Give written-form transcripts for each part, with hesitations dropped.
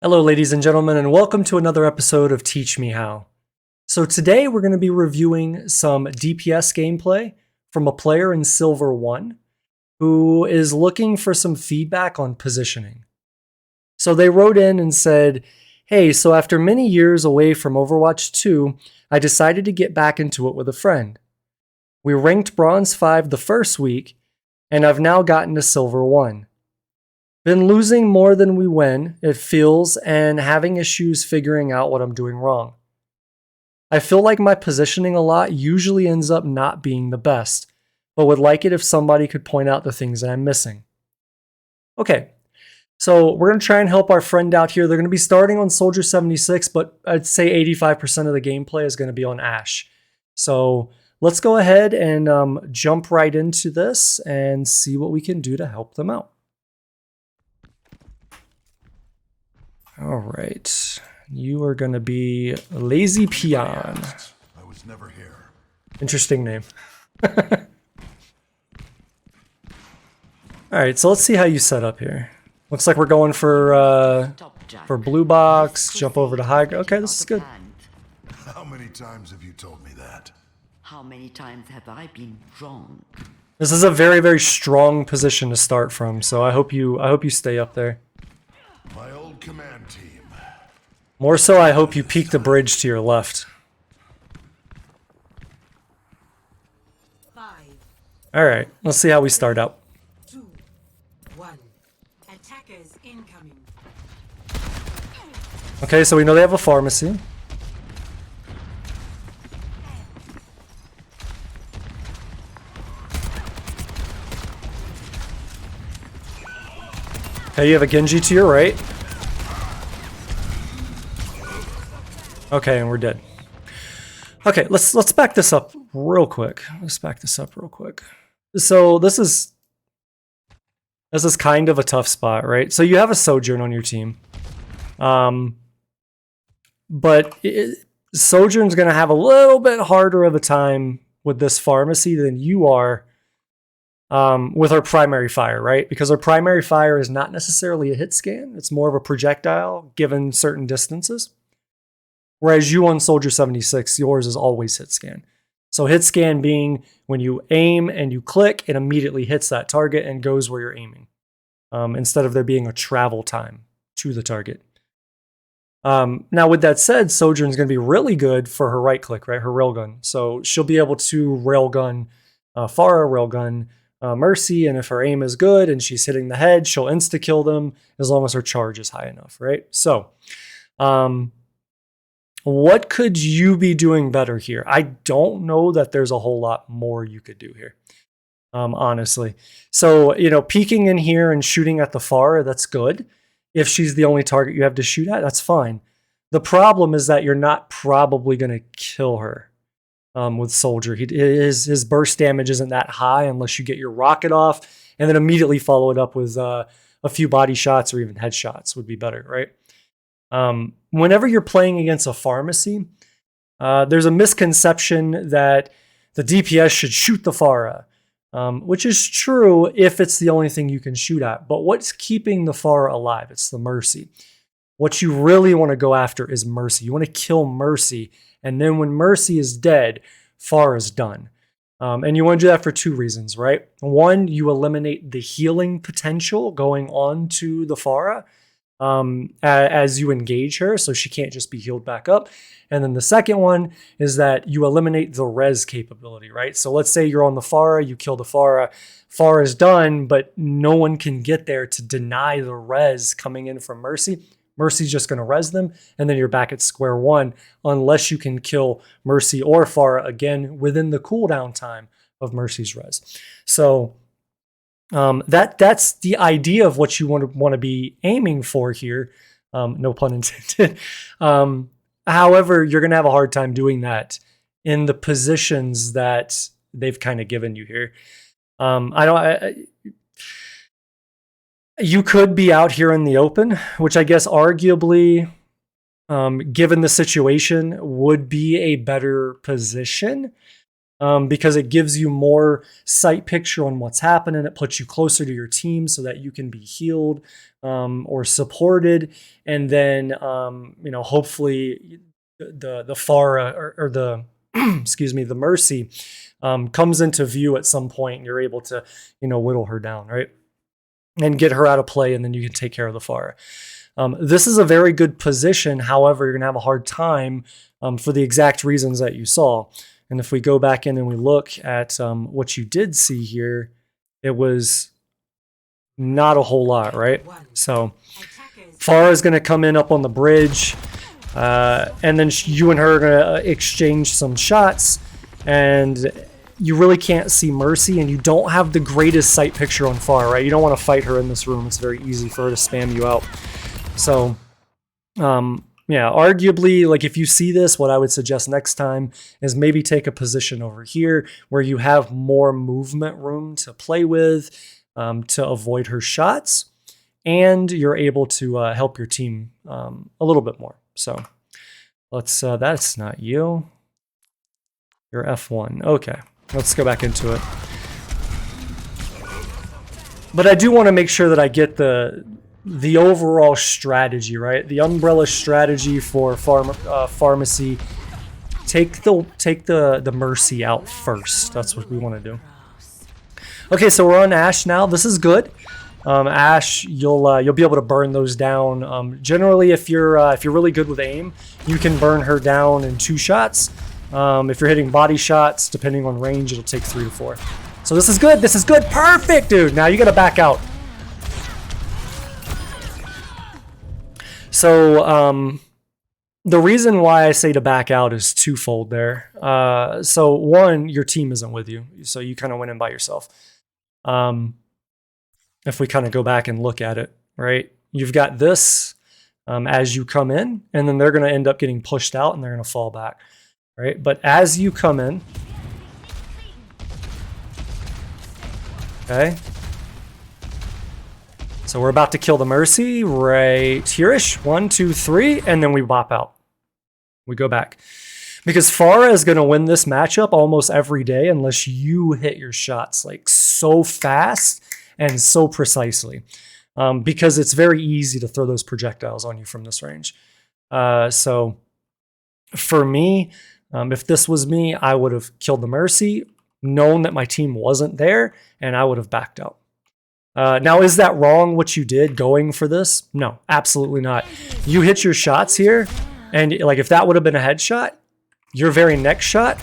Hello, ladies and gentlemen, and welcome to another episode of Teach Me How. So today we're going to be reviewing some DPS gameplay from a player in Silver 1 who is looking for some feedback on positioning. So they wrote in and said, hey, so after many years away from Overwatch 2, I decided to get back into it with a friend. We ranked Bronze 5 the first week, and I've now gotten to Silver 1. Been losing more than we win, it feels, and having issues figuring out what I'm doing wrong. I feel like my positioning a lot usually ends up not being the best, but would like it if somebody could point out the things that I'm missing. Okay, so we're going to try and help our friend out here. They're going to be starting on Soldier 76, but I'd say 85% of the gameplay is going to be on Ashe. So let's go ahead and jump right into this and see what we can do to help them out. All right, you are going to be Lazy Peon. I was never here. Interesting name. All right, so let's see how you set up here. Looks like we're going for blue box, jump over to high. Okay, this is good. How many times have you told me that? How many times have I been wrong? This is a very, very strong position to start from, so I hope you stay up there. My old command team. More so, I hope you peek the bridge to your left. 5, All right, let's see how we start out. 2, 1. Attackers incoming. Okay, so we know they have a pharmacy. Okay, you have a Genji to your right. Okay, and we're dead. Okay, let's back this up real quick. So this is kind of a tough spot, right? So you have a Sojourn on your team. But Sojourn's going to have a little bit harder of a time with this pharmacy than you are with our primary fire, right? Because our primary fire is not necessarily a hit scan. It's more of a projectile given certain distances. Whereas you on Soldier 76, yours is always hit scan. So hit scan being when you aim and you click, it immediately hits that target and goes where you're aiming. Instead of there being a travel time to the target. Now with that said, Sojourn's going to be really good for her right click, right? Her railgun. So she'll be able to railgun Pharah, railgun Mercy, and if her aim is good and she's hitting the head, she'll insta-kill them as long as her charge is high enough, right? So, what could you be doing better here? I don't know that there's a whole lot more you could do here, honestly. So, peeking in here and shooting at the Pharah, that's good. If she's the only target you have to shoot at, that's fine. The problem is that you're not probably going to kill her with Soldier. His burst damage isn't that high unless you get your rocket off and then immediately follow it up with a few body shots or even headshots would be better, right? Whenever you're playing against a pharmacy, there's a misconception that the DPS should shoot the Pharah, which is true if it's the only thing you can shoot at. But what's keeping the Pharah alive? It's the Mercy. What you really want to go after is Mercy. You want to kill Mercy, and then when Mercy is dead, Pharah is done. And you want to do that for two reasons, right? One, you eliminate the healing potential going on to the Pharah. As you engage her, so she can't just be healed back up. And then the second one is that you eliminate the res capability, right? So let's say you're on the Pharah, you kill the Pharah, Pharah's done, but no one can get there to deny the res coming in from Mercy. Mercy's just going to res them, and then you're back at square one, unless you can kill Mercy or Pharah again within the cooldown time of Mercy's res. So that's the idea of what you want to be aiming for here. No pun intended. However, you're going to have a hard time doing that in the positions that they've kind of given you here. You could be out here in the open, which I guess arguably, given the situation, would be a better position. because it gives you more sight picture on what's happening. It puts you closer to your team so that you can be healed or supported, and then hopefully the Farah or the excuse me, the Mercy comes into view at some point, and you're able to whittle her down, right, and get her out of play, and then you can take care of the Farah. This is a very good position. However, you're gonna have a hard time for the exact reasons that you saw. And if we go back in and we look at what you did see here, it was not a whole lot, right? So Farah is going to come in up on the bridge, and then you and her are going to exchange some shots, and you really can't see Mercy, and you don't have the greatest sight picture on Farah, right? You don't want to fight her in this room. It's very easy for her to spam you out. So, yeah, arguably, like if you see this, what I would suggest next time is maybe take a position over here where you have more movement room to play with, to avoid her shots, and you're able to help your team a little bit more. So let's, that's not you. You're F1. Okay, let's go back into it. But I do want to make sure that I get the overall strategy, right? The umbrella strategy for pharmacy. Take the Mercy out first. That's what we want to do. Okay, so we're on Ashe now. This is good. Ashe, you'll be able to burn those down. Generally, if you're really good with aim, you can burn her down in 2 shots. If you're hitting body shots, depending on range, it'll take 3 to 4. So this is good. This is good. Perfect, dude. Now you got to back out. So the reason why I say to back out is twofold there. So one, your team isn't with you, so you kind of went in by yourself. If we kind of go back and look at it, right? You've got this as you come in, and then they're going to end up getting pushed out, and they're going to fall back, right? But as you come in, okay. So we're about to kill the Mercy right here-ish. 1, 2, 3, and then we bop out. We go back. Because Farah is going to win this matchup almost every day unless you hit your shots like so fast and so precisely. Because it's very easy to throw those projectiles on you from this range. So for me, if this was me, I would have killed the Mercy, known that my team wasn't there, and I would have backed out. Now, is that wrong what you did going for this? No, absolutely not. You hit your shots here, and like if that would have been a headshot, your very next shot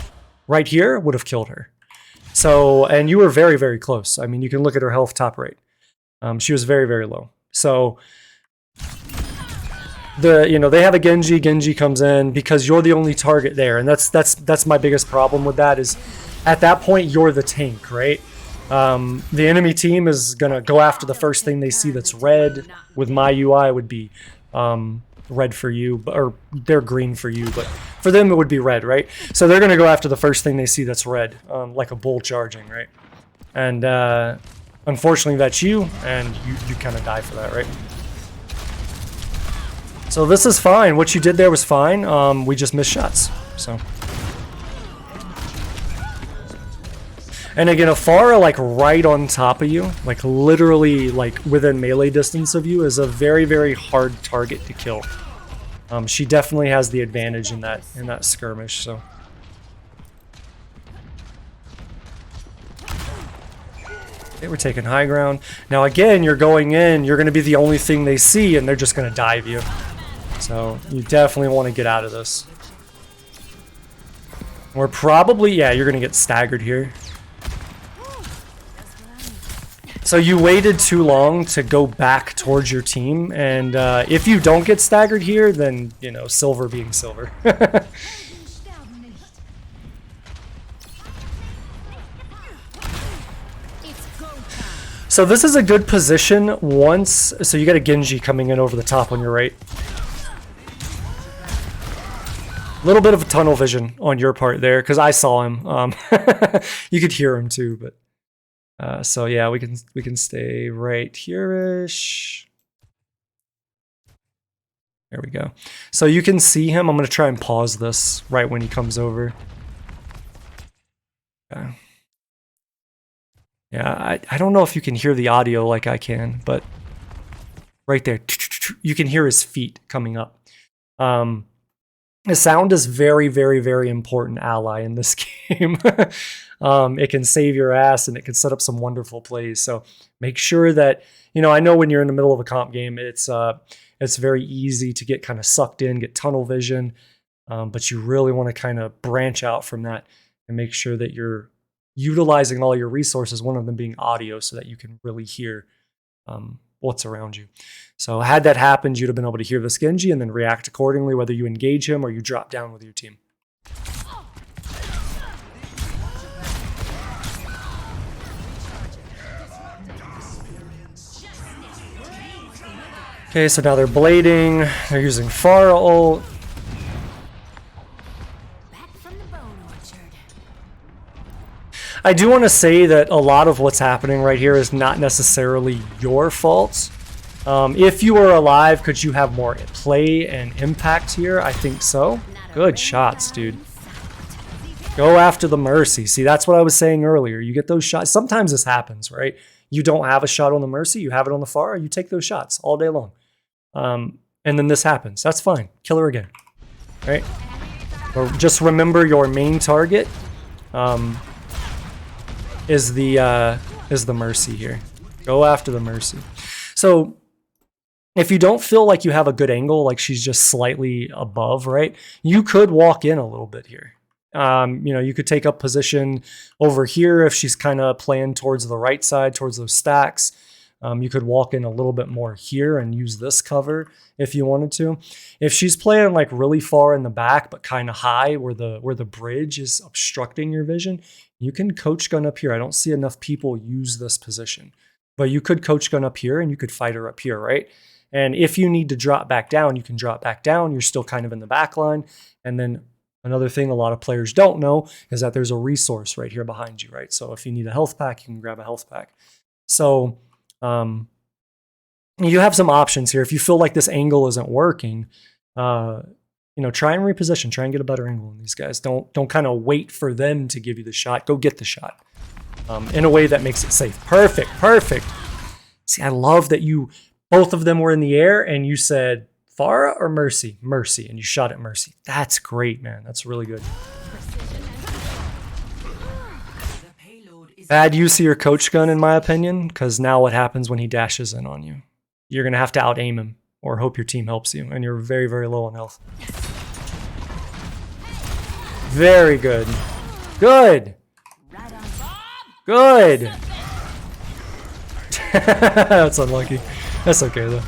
right here would have killed her. So, and you were very, very close. I mean, you can look at her health top rate. She was very, very low. So, they have a Genji. Genji comes in because you're the only target there, and that's my biggest problem with that is, at that point you're the tank, right? The enemy team is gonna go after the first thing they see that's red. With my UI, it would be red for you, or they're green for you, but for them it would be red, right? So they're gonna go after the first thing they see that's red, like a bull charging, right? And unfortunately, that's you, and you kind of die for that, right? So this is fine. What you did there was fine. We just missed shots. So. And again, a Farah like right on top of you, like literally like within melee distance of you, is a very, very hard target to kill. She definitely has the advantage in that skirmish. So. Okay, we're taking high ground. Now again, you're going in, you're going to be the only thing they see, and they're just going to dive you. So you definitely want to get out of this. We're probably, yeah, you're going to get staggered here. So you waited too long to go back towards your team, and if you don't get staggered here, then, silver being silver. So this is a good position once, so you got a Genji coming in over the top on your right. A little bit of a tunnel vision on your part there, because I saw him. You could hear him too, but... so yeah, we can stay right here-ish. There we go. So you can see him. I'm going to try and pause this right when he comes over. Okay. Yeah, I don't know if you can hear the audio like I can, but right there, you can hear his feet coming up. The sound is very, very, very important ally in this game. It can save your ass and it can set up some wonderful plays. So make sure that, I know when you're in the middle of a comp game, it's very easy to get kind of sucked in, get tunnel vision, but you really want to kind of branch out from that and make sure that you're utilizing all your resources, one of them being audio, so that you can really hear what's around you. So had that happened, you'd have been able to hear this Genji and then react accordingly, whether you engage him or you drop down with your team. Okay, so now they're blading. They're using Pharah ult. I do want to say that a lot of what's happening right here is not necessarily your fault. If you were alive, could you have more play and impact here? I think so. Good shots, dude. Go after the Mercy. See, that's what I was saying earlier. You get those shots. Sometimes this happens, right? You don't have a shot on the Mercy. You have it on the Pharah. You take those shots all day long. And then this happens. That's fine. Kill her again. Right? Or just remember your main target is the Mercy here. Go after the Mercy. So if you don't feel like you have a good angle, like she's just slightly above, right? You could walk in a little bit here. You could take up position over here if she's kind of playing towards the right side, towards those stacks. You could walk in a little bit more here and use this cover if you wanted to. If she's playing like really far in the back, but kind of high where the bridge is obstructing your vision, you can coach gun up here. I don't see enough people use this position, but you could coach gun up here and you could fight her up here, right? And if you need to drop back down, you can drop back down. You're still kind of in the back line. And then another thing a lot of players don't know is that there's a resource right here behind you, right? So if you need a health pack, you can grab a health pack. So you have some options here. If you feel like this angle isn't working, try and reposition. Try and get a better angle on these guys. Don't kind of wait for them to give you the shot. Go get the shot in a way that makes it safe. Perfect. See, I love that both of them were in the air and you said Pharah or Mercy? Mercy, and you shot at Mercy. That's great, man. That's really good. Bad use of your coach gun, in my opinion, because now what happens when he dashes in on you? You're going to have to out-aim him or hope your team helps you, and you're very, very low on health. Very good. Good. That's unlucky. That's okay, though.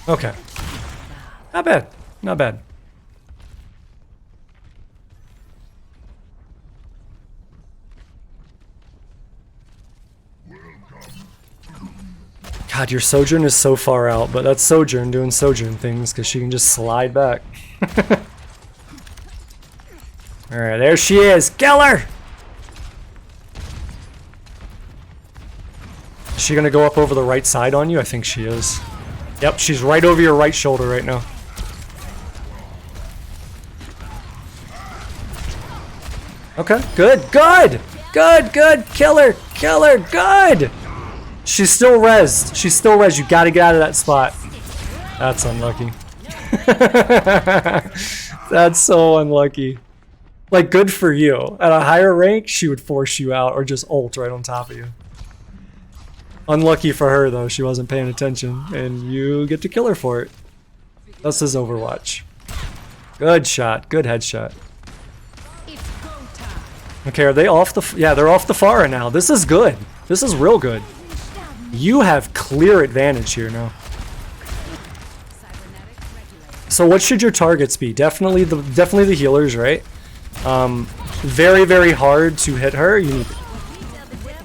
Okay. Not bad. God, your Sojourn is so far out, but that's Sojourn doing Sojourn things because she can just slide back. Alright, there she is. Kill her! Is she gonna go up over the right side on you? I think she is. Yep, she's right over your right shoulder right now. Okay, good. Kill her, good! She's still rezzed. You gotta get out of that spot. That's unlucky. That's so unlucky. Like, good for you. At a higher rank, she would force you out or just ult right on top of you. Unlucky for her, though. She wasn't paying attention, and you get to kill her for it. This is Overwatch. Good shot. Good headshot. Okay, are they off the... Yeah, they're off the Pharah now. This is good. This is real good. You have clear advantage here now. So what should your targets be? Definitely the healers, right? Very, very hard to hit her. You need...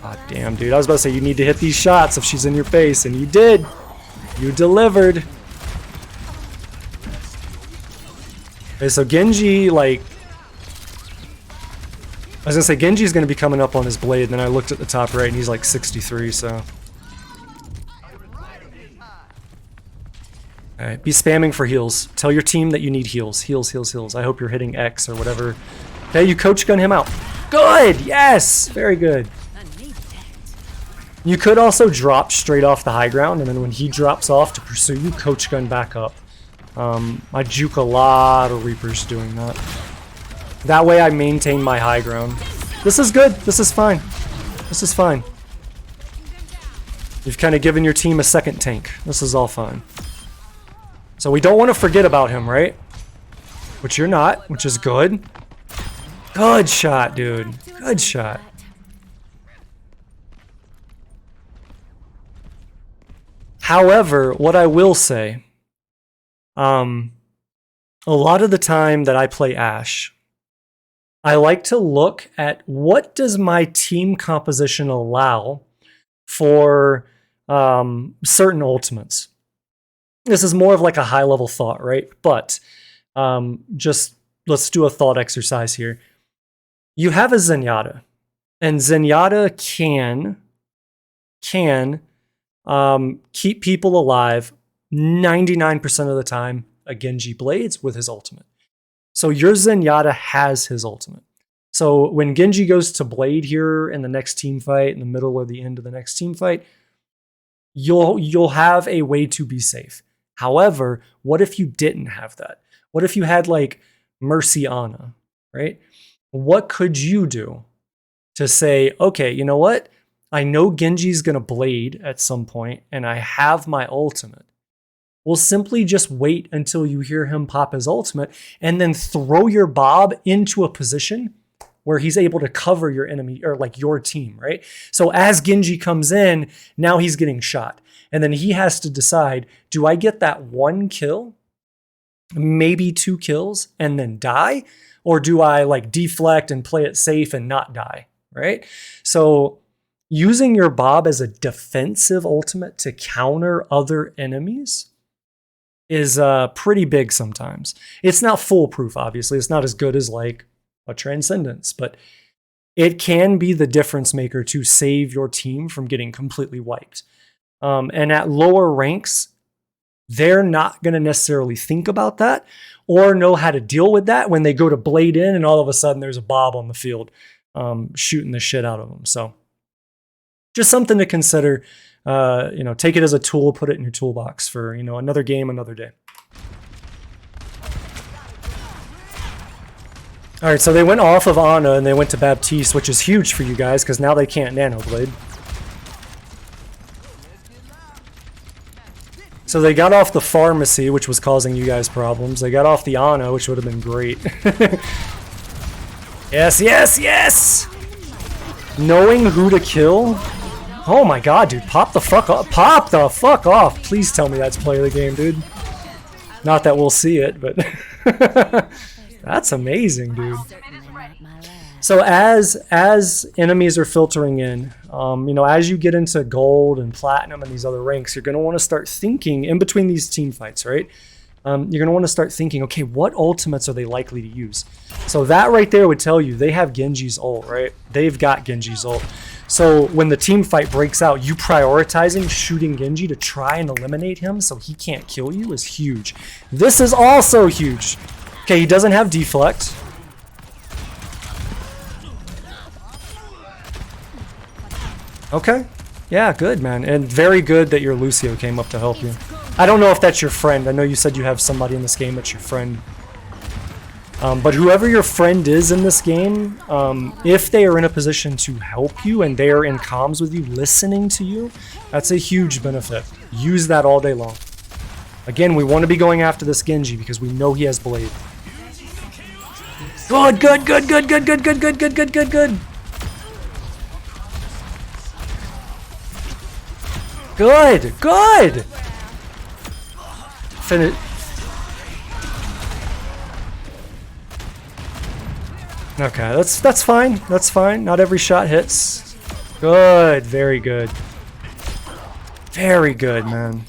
God damn, dude. I was about to say you need to hit these shots if she's in your face, and you did. You delivered. Okay, so Genji, like... I was gonna say, Genji's gonna be coming up on his blade, and then I looked at the top right, and he's like 63, so... Okay, be spamming for heals. Tell your team that you need heals. Heals, heals, heals. I hope you're hitting X or whatever. Okay, you coach gun him out. Good! Yes! Very good. You could also drop straight off the high ground, and then when he drops off to pursue you, coach gun back up. I juke a lot of Reapers doing that. That way I maintain my high ground. This is good. This is fine. This is fine. You've kind of given your team a second tank. This is all fine. So we don't want to forget about him, right? Which you're not, which is good. Good shot, dude. Good shot. However, what I will say, a lot of the time that I play Ashe, I like to look at what does my team composition allow for certain ultimates. This is more of like a high level thought, right? But just let's do a thought exercise here. You have a Zenyatta, and Zenyatta can keep people alive 99% of the time, a Genji blades with his ultimate. So your Zenyatta has his ultimate. So when Genji goes to blade here in the next team fight, in the middle or the end of the next team fight, you'll have a way to be safe. However, what if you didn't have that? What if you had like Mercy Ana, right? What could you do to say, okay, you know what? I know Genji's gonna blade at some point, and I have my ultimate. We'll simply just wait until you hear him pop his ultimate, and then throw your Bob into a position where he's able to cover your enemy, or like your team, right? So as Genji comes in, now he's getting shot. And then he has to decide, do I get that 1 kill, maybe 2 kills, and then die? Or do I like deflect and play it safe and not die, right? So using your Bob as a defensive ultimate to counter other enemies is pretty big sometimes. It's not foolproof, obviously. It's not as good as like a Transcendence, but it can be the difference maker to save your team from getting completely wiped. And at lower ranks, they're not going to necessarily think about that or know how to deal with that when they go to blade in and all of a sudden there's a Bob on the field shooting the shit out of them. So just something to consider. Take it as a tool, put it in your toolbox for, another game, another day. All right, so they went off of Ana and they went to Baptiste, which is huge for you guys because now they can't nanoblade. So they got off the pharmacy, which was causing you guys problems. They got off the Ana, which would have been great. Yes, yes, yes! Knowing who to kill? Oh my god, dude, pop the fuck off. Pop the fuck off. Please tell me that's play of the game, dude. Not that we'll see it, but that's amazing, dude. So as enemies are filtering in, as you get into gold and platinum and these other ranks, you're going to want to start thinking in between these team fights, right? You're going to want to start thinking, okay, what ultimates are they likely to use? So that right there would tell you they have Genji's ult, right? They've got Genji's ult. So when the team fight breaks out, you prioritizing shooting Genji to try and eliminate him so he can't kill you is huge. This is also huge. Okay, he doesn't have deflect. Okay. Yeah, good, man. And very good that your Lucio came up to help you. I don't know if that's your friend. I know you said you have somebody in this game that's your friend. But whoever your friend is in this game, if they are in a position to help you and they are in comms with you, listening to you, that's a huge benefit. Use that all day long. Again, we want to be going after this Genji because we know he has Blade. Good, good, good, good, good, good, good, good, good, good, good, good. Good, good. Finish. Okay, that's fine. That's fine. Not every shot hits. Good, very good. Very good, man.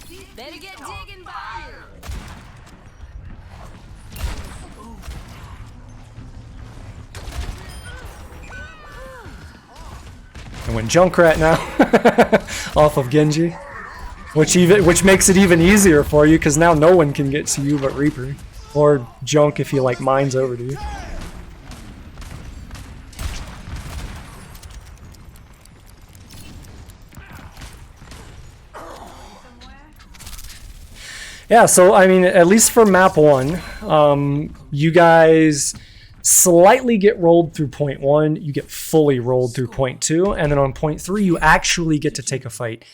I went Junkrat now. Off of Genji. which makes it even easier for you because now no one can get to you but Reaper or Junk if you like mines over to you. Yeah, so I mean, at least for map 1, you guys slightly get rolled through point 1, you get fully rolled through point 2, and then on point 3 you actually get to take a fight.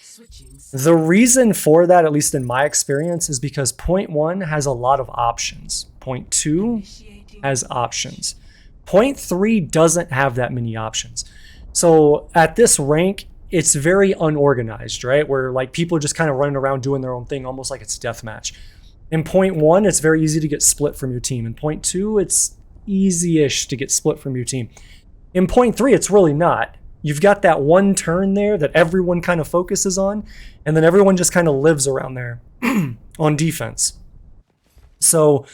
The reason for that, at least in my experience, is because point 1 has a lot of options. Point 2 has options. Point 3 doesn't have that many options. So at this rank, it's very unorganized, right? Where like people are just kind of running around doing their own thing, almost like it's deathmatch. In point 1, it's very easy to get split from your team. In point 2, it's easy-ish to get split from your team. In point 3, it's really not. You've got that one turn there that everyone kind of focuses on, and then everyone just kind of lives around there on defense. So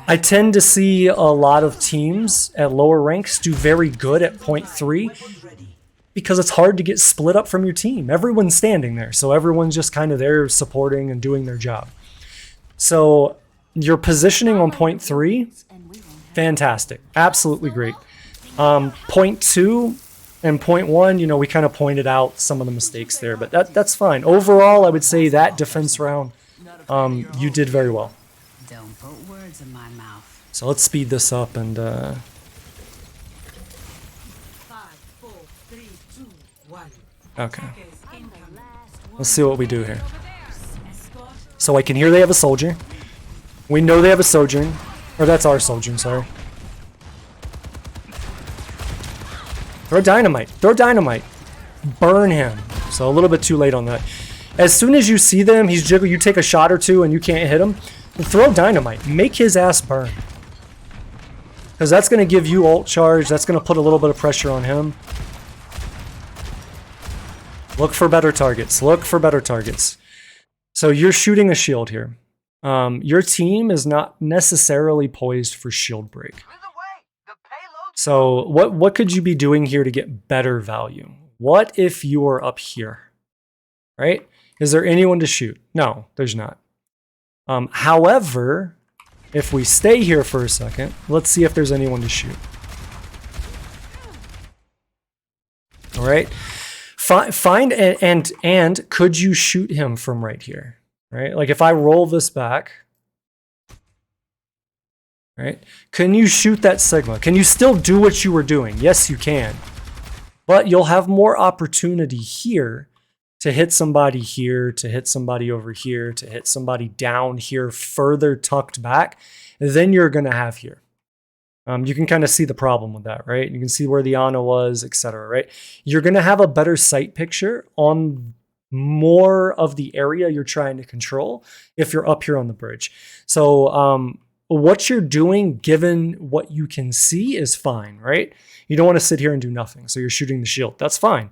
I tend to see a lot of teams at lower ranks do very good at point 3 because it's hard to get split up from your team. Everyone's standing there, so everyone's just kind of there supporting and doing their job. So your positioning on point 3, fantastic, absolutely great. Point 2 and point 1, you know, we kind of pointed out some of the mistakes there, but that's fine. Overall, I would say that defense round, you did very well. Don't put words in my mouth. So let's speed this up and 5, 4, 3, 2, 1. okay. Attackers incoming. Let's see what we do here. So I can hear they have a soldier. We know they have a sojourn. Or that's our sojourn, sorry. Throw dynamite. Throw dynamite. Burn him. So a little bit too late on that. As soon as you see them, he's jiggle, you take a shot or two and you can't hit him, throw dynamite. Make his ass burn. Because that's going to give you ult charge. That's going to put a little bit of pressure on him. Look for better targets. Look for better targets. So you're shooting a shield here. Your team is not necessarily poised for shield break. So what could you be doing here to get better value? What if you are up here? Right? Is there anyone to shoot? No, there's not. However, if we stay here for a second, let's see if there's anyone to shoot. All right. Find and could you shoot him from right here? Right? Like if I roll this back, right? Can you shoot that Sigma? Can you still do what you were doing? Yes, you can. But you'll have more opportunity here to hit somebody here, to hit somebody over here, to hit somebody down here further tucked back than you're going to have here. You can kind of see the problem with that, right? You can see where the Ana was, etc., right? You're going to have a better sight picture on more of the area you're trying to control if you're up here on the bridge. So what you're doing, given what you can see, is fine, right? You don't want to sit here and do nothing. So you're shooting the shield. That's fine.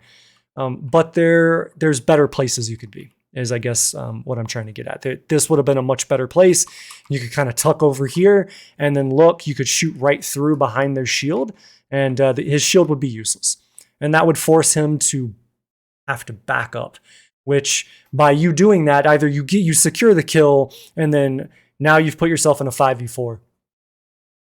But there's better places you could be, is I guess what I'm trying to get at. This would have been a much better place. You could kind of tuck over here and then look, you could shoot right through behind their shield and his shield would be useless. And that would force him to have to back up, which by you doing that, either you secure the kill and then now you've put yourself in a 5v4,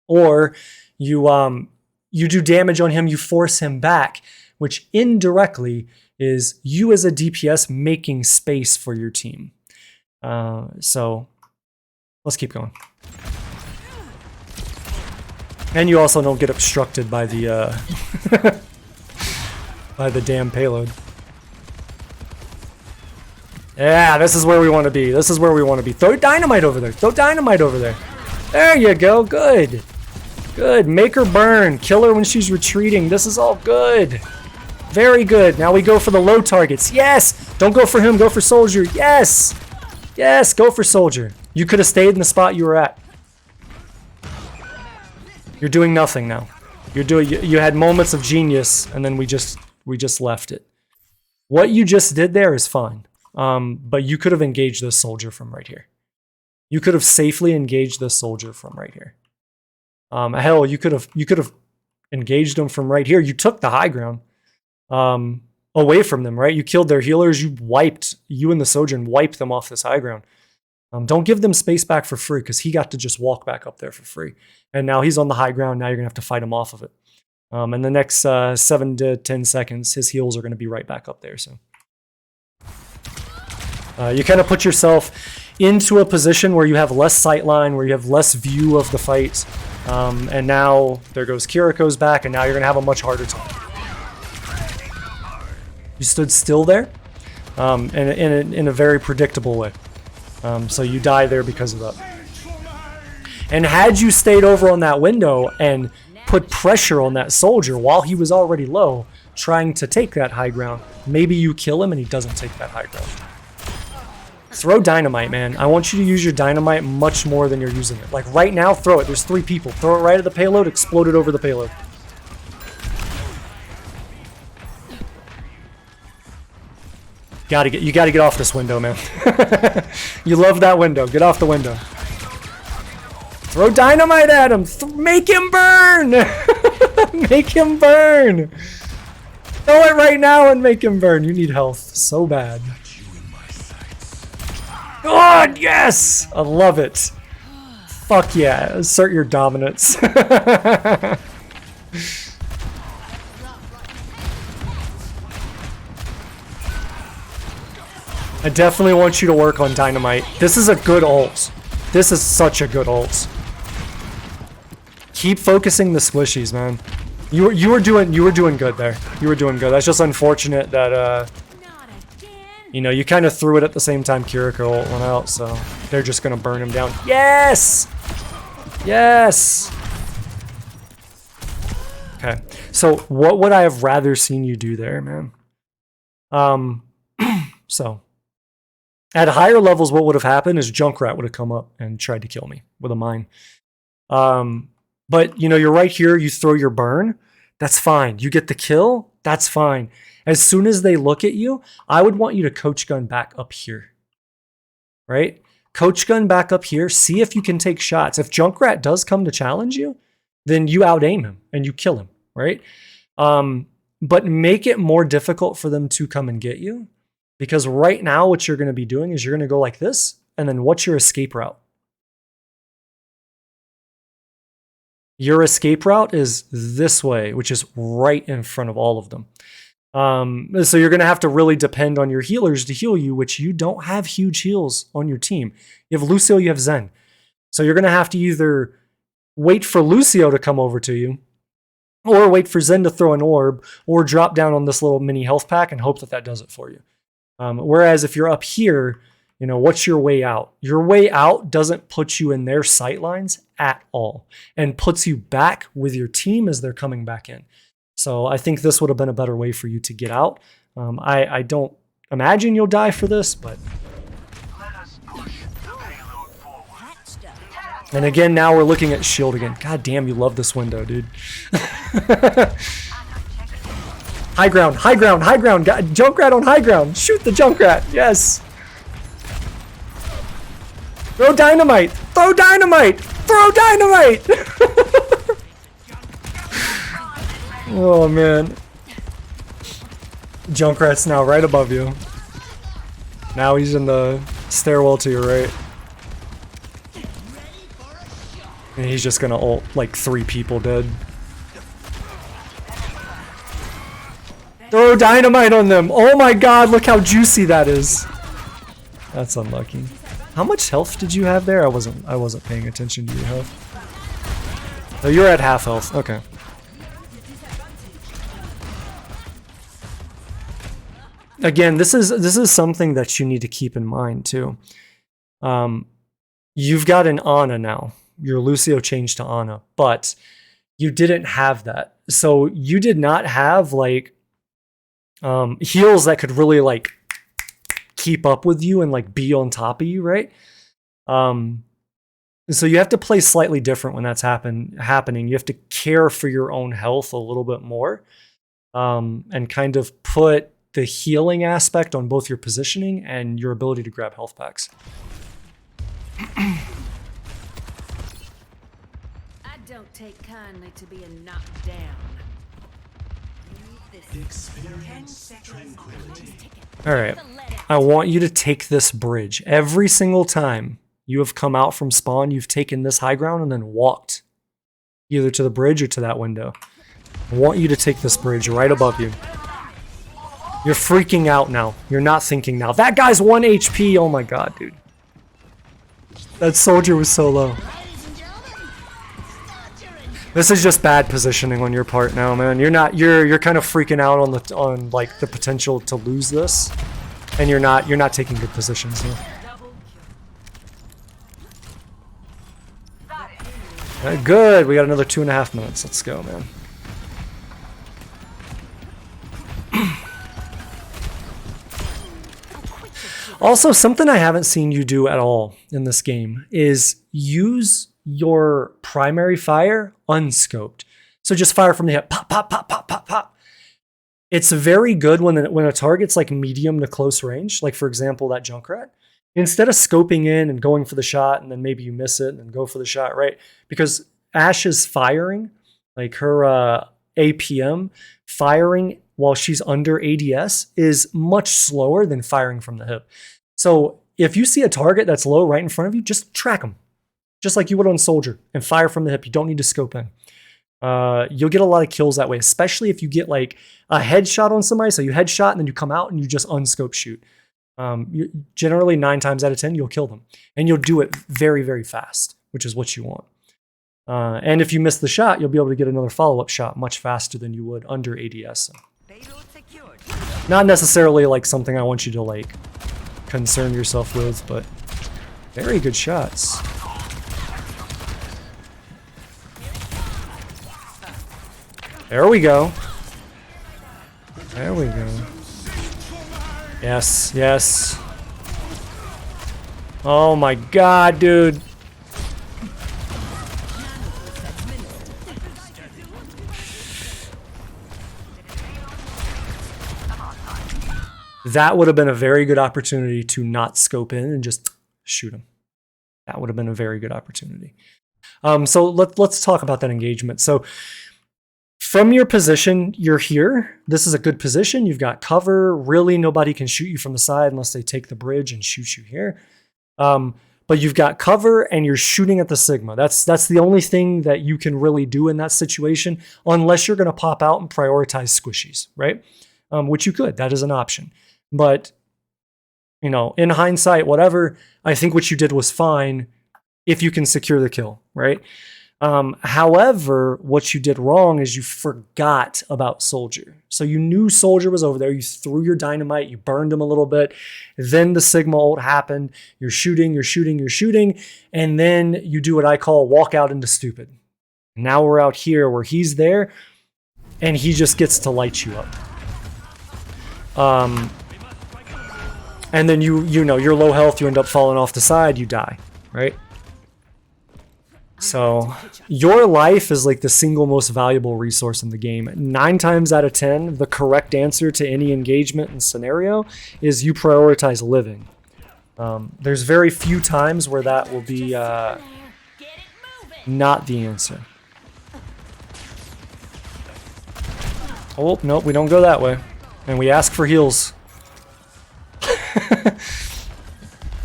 or you do damage on him, you force him back, which indirectly is you as a DPS making space for your team. So let's keep going. And you also don't get obstructed by the by the damn payload. Yeah, this is where we want to be. This is where we want to be. Throw dynamite over there. Throw dynamite over there. There you go. Good. Good. Make her burn. Kill her when she's retreating. This is all good. Very good. Now we go for the low targets. Yes. Don't go for him. Go for soldier. Yes. Yes. Go for soldier. You could have stayed in the spot you were at. You're doing nothing now. You had moments of genius, and then we just left it. What you just did there is fine. But you could have engaged this soldier from right here. You could have safely engaged this soldier from right here. Hell, you could have engaged him from right here. You took the high ground. away from them, right? You killed their healers. You and the Sojourn wiped them off this high ground. Don't give them space back for free because he got to just walk back up there for free. And now he's on the high ground. Now you're going to have to fight him off of it. And the next 7 to 10 seconds, his heals are going to be right back up there. So you kind of put yourself into a position where you have less sight line, where you have less view of the fight. And now there goes Kiriko's back, and now you're going to have a much harder time. You stood still there in a very predictable way. So you die there because of that. And had you stayed over on that window and put pressure on that soldier while he was already low, trying to take that high ground, maybe you kill him and he doesn't take that high ground. Throw dynamite, man. I want you to use your dynamite much more than you're using it. Like right now, throw it. There's 3 people. Throw it right at the payload, explode it over the payload. You gotta get off this window, man. You love that window. Get off the window. Throw dynamite at him. Make him burn. Make him burn. Throw it right now and make him burn. You need health so bad. God, yes! I love it. Fuck yeah. Assert your dominance. I definitely want you to work on dynamite. This is a good ult. This is such a good ult. Keep focusing the squishies, man. You were doing good there. You were doing good. That's just unfortunate that you know, you kind of threw it at the same time Kiriko ult went out, so they're just gonna burn him down. Yes! Yes! Okay. So what would I have rather seen you do there, man? So at higher levels, what would have happened is Junkrat would have come up and tried to kill me with a mine. But, you know, you're right here. You throw your burn. That's fine. You get the kill. That's fine. As soon as they look at you, I would want you to coach gun back up here. Right? Coach gun back up here. See if you can take shots. If Junkrat does come to challenge you, then you out-aim him and you kill him. Right? But make it more difficult for them to come and get you. Because right now, what you're going to be doing is you're going to go like this, and then what's your escape route? Your escape route is this way, which is right in front of all of them. So you're going to have to really depend on your healers to heal you, which you don't have huge heals on your team. You have Lucio, you have Zen. So you're going to have to either wait for Lucio to come over to you, or wait for Zen to throw an orb, or drop down on this little mini health pack and hope that that does it for you. Whereas if you're up here, you know, what's your way out? Your way out doesn't put you in their sight lines at all and puts you back with your team as they're coming back in. So I think this would have been a better way for you to get out. I don't imagine you'll die for this, but... And again, now we're looking at shield again. God damn, you love this window, dude. High ground, high ground, high ground. Junkrat on high ground. Shoot the Junkrat. Yes. Throw dynamite. Throw dynamite. Throw dynamite. Oh, man. Junkrat's now right above you. Now he's in the stairwell to your right. And he's just gonna ult like 3 people dead. Throw dynamite on them! Oh my god, look how juicy that is! That's unlucky. How much health did you have there? I wasn't paying attention to your health. Oh, you're at half health. Okay. Again, this is something that you need to keep in mind too. You've got an Ana now. Your Lucio changed to Ana, but you didn't have that. So you did not have like heals that could really like keep up with you and like be on top of you, right? So you have to play slightly different when that's happening. You have to care for your own health a little bit more, and kind of put the healing aspect on both your positioning and your ability to grab health packs. I don't take kindly to being knocked down. All right. I want you to take this bridge. Every single time you have come out from spawn, you've taken this high ground and then walked either to the bridge or to that window. I want you to take this bridge right above you. You're freaking out now. You're not thinking now. That guy's 1 HP. Oh my god, dude. That soldier was so low. This is just bad positioning on your part now, man. You're kind of freaking out on like the potential to lose this. And you're not taking good positions here. Good. We got another 2.5 minutes. Let's go, man. Also, something I haven't seen you do at all in this game is use your primary fire unscoped. So just fire from the hip. Pop, pop, pop, pop, pop, pop. It's very good when a target's like medium to close range. Like, for example, that Junkrat. Instead of scoping in and going for the shot and then maybe you miss it and then go for the shot, right? Because Ashe's firing, like her APM firing while she's under ADS is much slower than firing from the hip. So if you see a target that's low right in front of you, just track them. Just like you would on Soldier and fire from the hip. You don't need to scope in. You'll get a lot of kills that way, especially if you get like a headshot on somebody. So you headshot and then you come out and you just unscope shoot. Generally 9 times out of 10, you'll kill them. And you'll do it very, very fast, which is what you want. And if you miss the shot, you'll be able to get another follow-up shot much faster than you would under ADS. Not necessarily like something I want you to like concern yourself with, but very good shots. There we go. There we go. Yes, yes. Oh my god, dude. That would have been a very good opportunity to not scope in and just shoot him. That would have been a very good opportunity. So let's talk about that engagement. So from your position, you're here. This is a good position. You've got cover. Really, nobody can shoot you from the side unless they take the bridge and shoot you here. But you've got cover and you're shooting at the Sigma. That's the only thing that you can really do in that situation, unless you're going to pop out and prioritize squishies, right? Which you could. That is an option. But, you know, in hindsight, whatever, I think what you did was fine if you can secure the kill, right? However, what you did wrong is you forgot about Soldier. So you knew Soldier was over there. You threw your dynamite. You burned him a little bit. Then the Sigma ult happened. You're shooting, you're shooting, you're shooting. And then you do what I call walk out into stupid. Now we're out here where he's there and he just gets to light you up. And then you know, you're low health. You end up falling off the side. You die, right? So your life is like the single most valuable resource in the game. 9 times out of 10, the correct answer to any engagement and scenario is you prioritize living. There's very few times where that will be not the answer. Oh, nope, we don't go that way. And we ask for heals.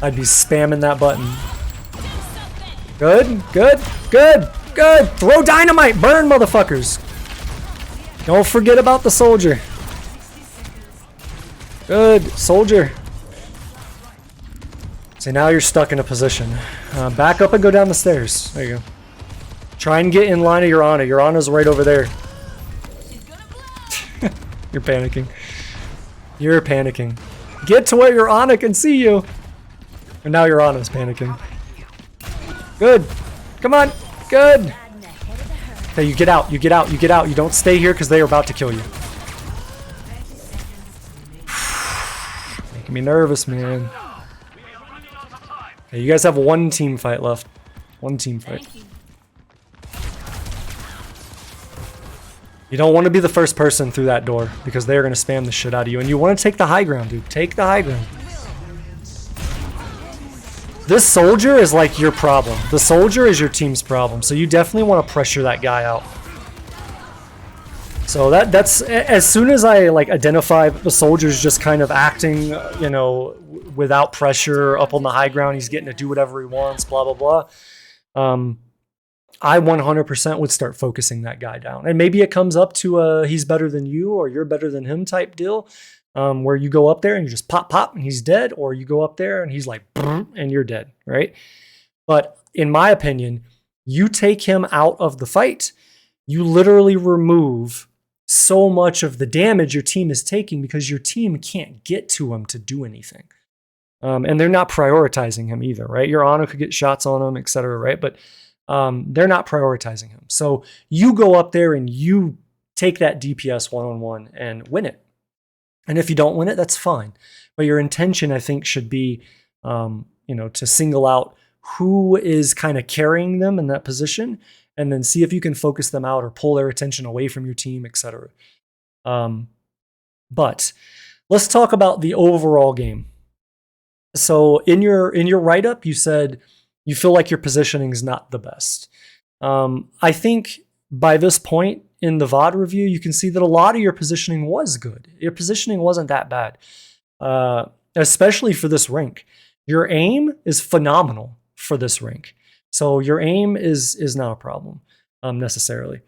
I'd be spamming that button. Good, good, good, good. Throw dynamite. Burn, motherfuckers. Don't forget about the Soldier. Good, Soldier. See, now you're stuck in a position. Back up and go down the stairs. There you go. Try and get in line of your Ana. Your Ana's right over there. You're panicking. You're panicking. Get to where your Ana can see you. And now your Ana's panicking. Good. Come on. Good. Okay, you get out. You get out. You get out. You don't stay here because they are about to kill you. Making me nervous, man. Okay, you guys have 1 team fight left. 1 team fight. You don't want to be the first person through that door because they're going to spam the shit out of you. And you want to take the high ground, dude. Take the high ground. This Soldier is like your problem. The Soldier is your team's problem. So you definitely want to pressure that guy out. So that's as soon as I like identify the soldier's just kind of acting, without pressure, up on the high ground, he's getting to do whatever he wants, blah blah blah. I 100% would start focusing that guy down, and maybe it comes up to a he's better than you or you're better than him type deal, where you go up there and you just pop and he's dead, or you go up there and he's like and you're dead, right? But in my opinion, you take him out of the fight, you literally remove so much of the damage your team is taking because your team can't get to him to do anything. And they're not prioritizing him either, right? Your Honor could get shots on him, etc., right? But they're not prioritizing him. So you go up there and you take that DPS one-on-one and win it. And if you don't win it, that's fine. But your intention, I think, should be, to single out who is kind of carrying them in that position, and then see if you can focus them out or pull their attention away from your team, etc. But let's talk about the overall game. So in your write-up, you said you feel like your positioning is not the best. I think by this point in the VOD review, you can see that a lot of your positioning was good. Your positioning wasn't that bad, especially for this rank. Your aim is phenomenal for this rank. So your aim is not a problem necessarily.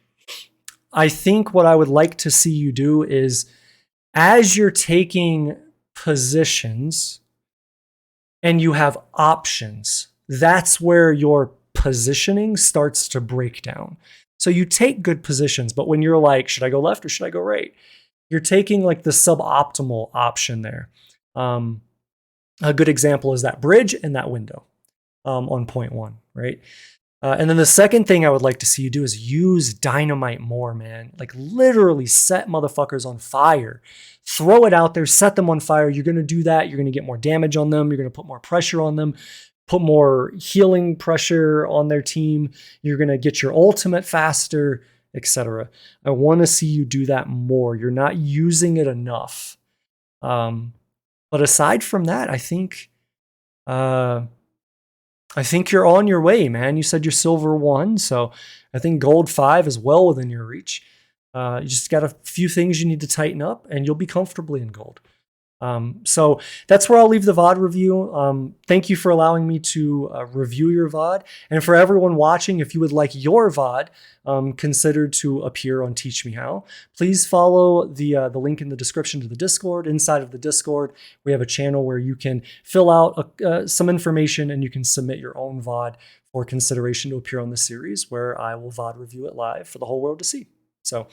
I think what I would like to see you do is, as you're taking positions and you have options, that's where your positioning starts to break down. So you take good positions, but when you're like, should I go left or should I go right? You're taking like the suboptimal option there. A good example is that bridge and that window on point 1, right? And then the second thing I would like to see you do is use dynamite more, man. Like literally set motherfuckers on fire. Throw it out there, set them on fire. You're going to do that. You're going to get more damage on them. You're going to put more pressure on them, put more healing pressure on their team. You're going to get your ultimate faster, etc. I want to see you do that more. You're not using it enough. But aside from that, I think you're on your way, man. You said you're silver 1, so I think gold 5 is well within your reach. You just got a few things you need to tighten up, and you'll be comfortably in gold. So that's where I'll leave the VOD review. Thank you for allowing me to review your VOD. And for everyone watching, if you would like your VOD considered to appear on Teach Me How, please follow the link in the description to the Discord. Inside of the Discord, we have a channel where you can fill out some information and you can submit your own VOD for consideration to appear on the series, where I will VOD review it live for the whole world to see. So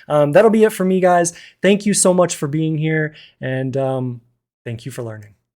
that'll be it for me, guys. Thank you so much for being here, and thank you for learning.